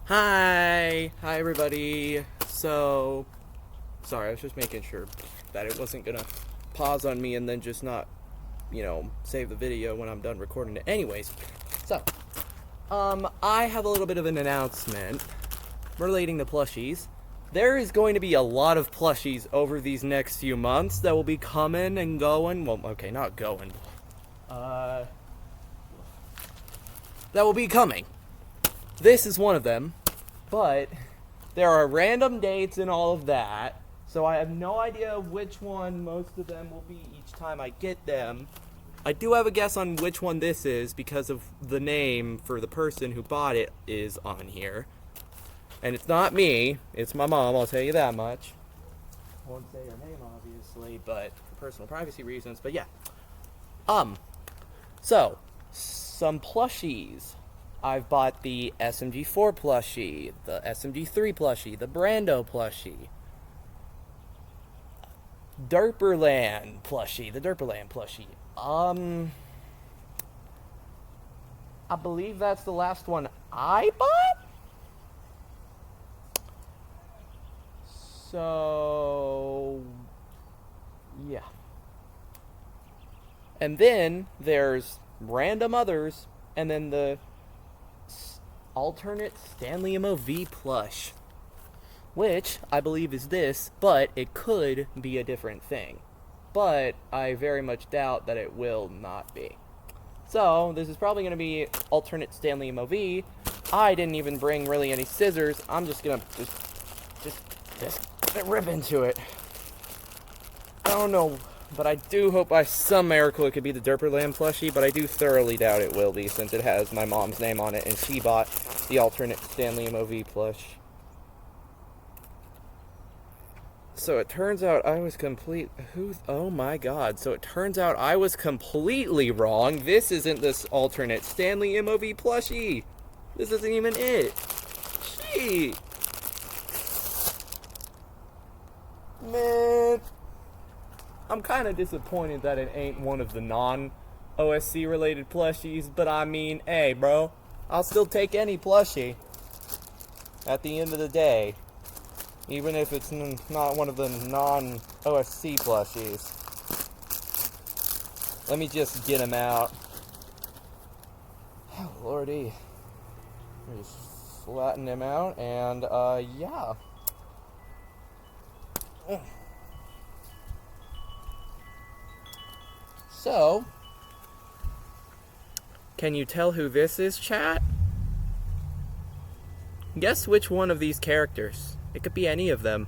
Hi everybody. So, sorry, I was just making sure that it wasn't gonna pause on me and then just not, save the video when I'm done recording it. Anyways, so, I have a little bit of an announcement relating to plushies. There is going to be a lot of plushies over these next few months that will be coming and going. Well, okay, not going. That will be coming. This is one of them. But there are random dates and all of that, so I have no idea which one most of them will be each time I get them. I do have a guess on which one this is because of the name for the person who bought it is on here. And it's not me, it's my mom, I'll tell you that much. I won't say her name obviously, but for personal privacy reasons, but yeah. So, some plushies. I've bought the SMG4 plushie, the SMG3 plushie, the Brando plushie, Derperland plushie. I believe that's the last one I bought? So, yeah. And then there's random others, and then the alternate Stanley MOV plush, which I believe is this, but it could be a different thing. But I very much doubt that it will not be. So this is probably going to be alternate Stanley MOV. I didn't even bring really any scissors. I'm just gonna just rip into it. I don't know, but I do hope by some miracle it could be the Derperland plushie, but I do thoroughly doubt it will be since it has my mom's name on it and she bought the alternate Stanley MOV plush. So it turns out I was oh my god. So it turns out I was completely wrong. This isn't this alternate Stanley MOV plushie. This isn't even it. Gee. Man. I'm kind of disappointed that it ain't one of the non-OSC related plushies, but I mean, hey bro, I'll still take any plushie at the end of the day, even if it's not one of the non-OSC plushies. Let me just get him out. Oh lordy. Let me just flatten him out, and yeah. So, can you tell who this is, chat? Guess which one of these characters. It could be any of them.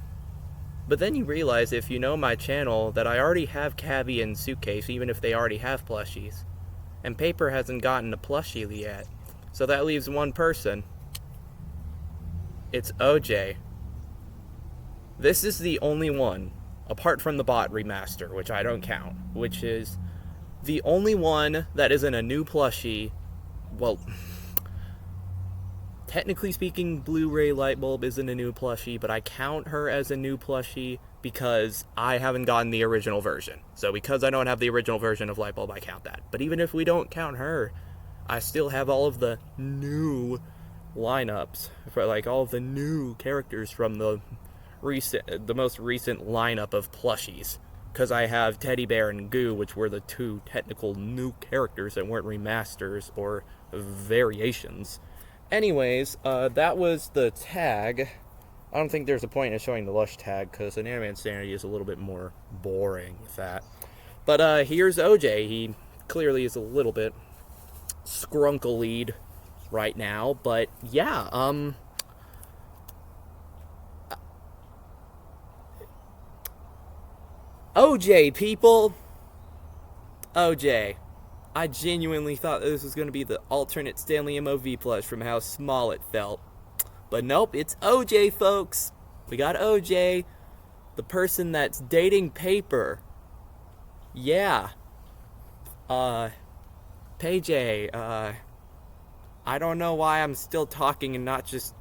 But then you realize if you know my channel that I already have Cabby and Suitcase even if they already have plushies. And Paper hasn't gotten a plushie yet. So that leaves one person. It's OJ. This is the only one, apart from the bot remaster, which I don't count, which is the only one that isn't a new plushie. Well, technically speaking, Blu-ray Lightbulb isn't a new plushie, but I count her as a new plushie because I haven't gotten the original version. So because I don't have the original version of Lightbulb, I count that. But even if we don't count her, I still have all of the new lineups for like all of the new characters from the most recent lineup of plushies. Because I have Teddy Bear and Goo, which were the two technical new characters that weren't remasters or variations. Anyways, that was the tag. I don't think there's a point in showing the Lush tag, because an Anime Insanity is a little bit more boring with that. But here's OJ. He clearly is a little bit scrunkle-lead right now, but yeah, OJ, people! OJ. I genuinely thought this was going to be the alternate Stanley MOV plush from how small it felt. But nope, it's OJ, folks. We got OJ, the person that's dating Paper. Yeah. PJ, I don't know why I'm still talking and not just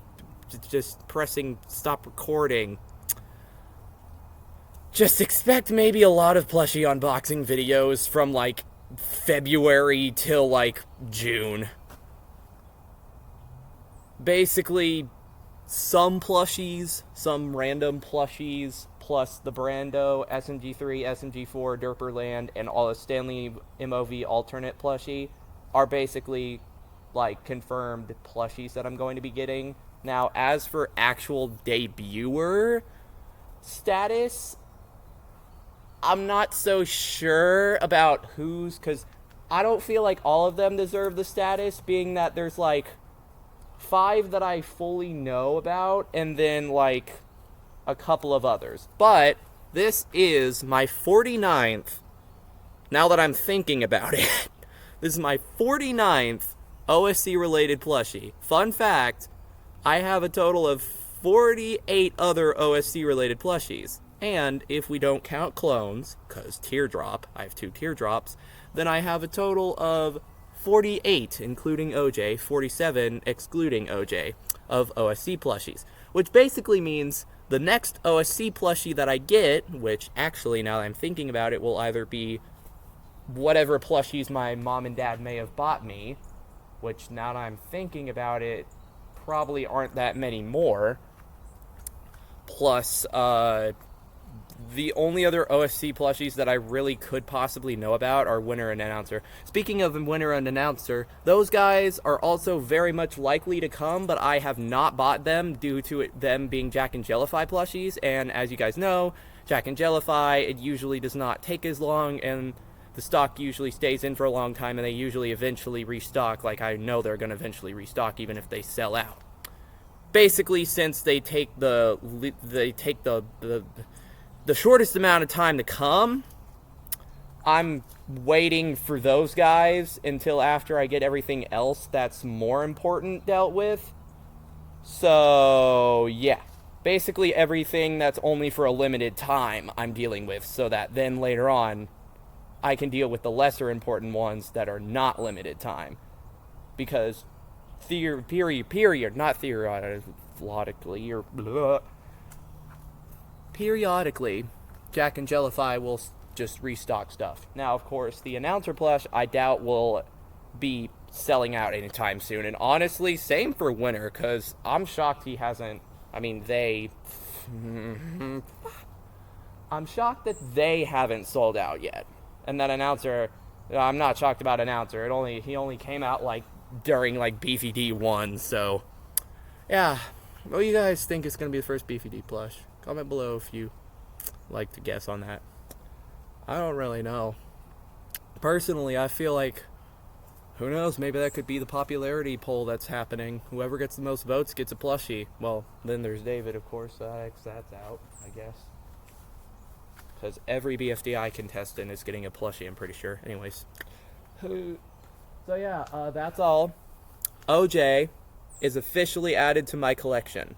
pressing stop recording. Just expect maybe a lot of plushie unboxing videos from, like, February till, like, June. Basically, some plushies, some random plushies, plus the Brando, SMG3, SMG4, Derperland, and all the Stanley MOV alternate plushie are basically like confirmed plushies that I'm going to be getting. Now, as for actual debuter status, I'm not so sure about who's, because I don't feel like all of them deserve the status, being that there's like 5 that I fully know about, and then like a couple of others. But this is my 49th, now that I'm thinking about it, this is my 49th OSC related plushie. Fun fact, I have a total of 48 other OSC related plushies. And if we don't count clones, because teardrop, I have 2 teardrops, then I have a total of 48, including OJ, 47 excluding OJ, of OSC plushies. Which basically means the next OSC plushie that I get, which actually, now that I'm thinking about it, will either be whatever plushies my mom and dad may have bought me, which now that I'm thinking about it, probably aren't that many more. Plus, the only other OSC plushies that I really could possibly know about are Winner and Announcer. Speaking of Winner and Announcer, those guys are also very much likely to come, but I have not bought them due to them being Jack and Jellify plushies. And as you guys know, Jack and Jellify, it usually does not take as long, and the stock usually stays in for a long time, and they usually eventually restock. Like, I know they're going to eventually restock even if they sell out. Basically, since they take the shortest amount of time to come, I'm waiting for those guys until after I get everything else that's more important dealt with. So, yeah. Basically everything that's only for a limited time I'm dealing with, so that then later on I can deal with the lesser important ones that are not limited time. Because periodically, Jack and Jellify will just restock stuff. Now, of course, the Announcer plush I doubt will be selling out anytime soon. And honestly, same for Winner, because I'm shocked he hasn't. I mean, I'm shocked that they haven't sold out yet. And that Announcer, I'm not shocked about Announcer. He only came out like during like Beefy D1, so yeah. What do you guys think is going to be the first Beefy D plush? Comment below if you like to guess on that. I don't really know. Personally, I feel like, who knows, maybe that could be the popularity poll that's happening. Whoever gets the most votes gets a plushie. Well, then there's David, of course. That's out, I guess. Because every BFDI contestant is getting a plushie, I'm pretty sure. Anyways. So yeah, that's all. OJ is officially added to my collection.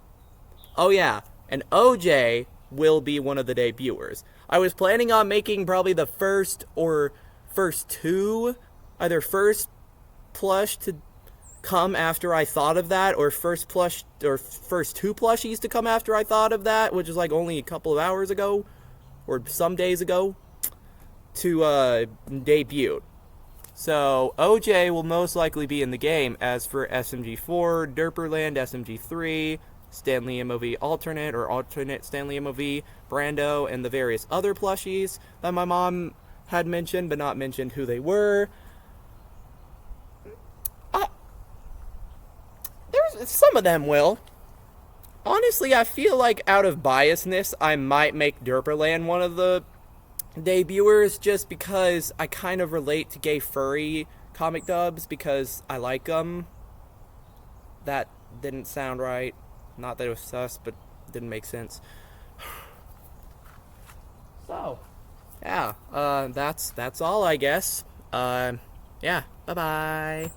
Oh yeah, and OJ will be one of the debuters. I was planning on making probably the first 2, either first plush to come after I thought of that, or first 2 plushies to come after I thought of that, which is like only a couple of hours ago, or some days ago, to debut. So, OJ will most likely be in the game. As for SMG4, Derperland, SMG3, Stanley MOV alternate, or alternate Stanley MOV, Brando, and the various other plushies that my mom had mentioned, but not mentioned who they were. Some of them will. Honestly, I feel like out of biasness, I might make Derperland one of the debuters, just because I kind of relate to gay furry comic dubs, because I like them. That didn't sound right. Not that it was sus, but it didn't make sense. So, yeah, that's all, I guess. Yeah, bye-bye.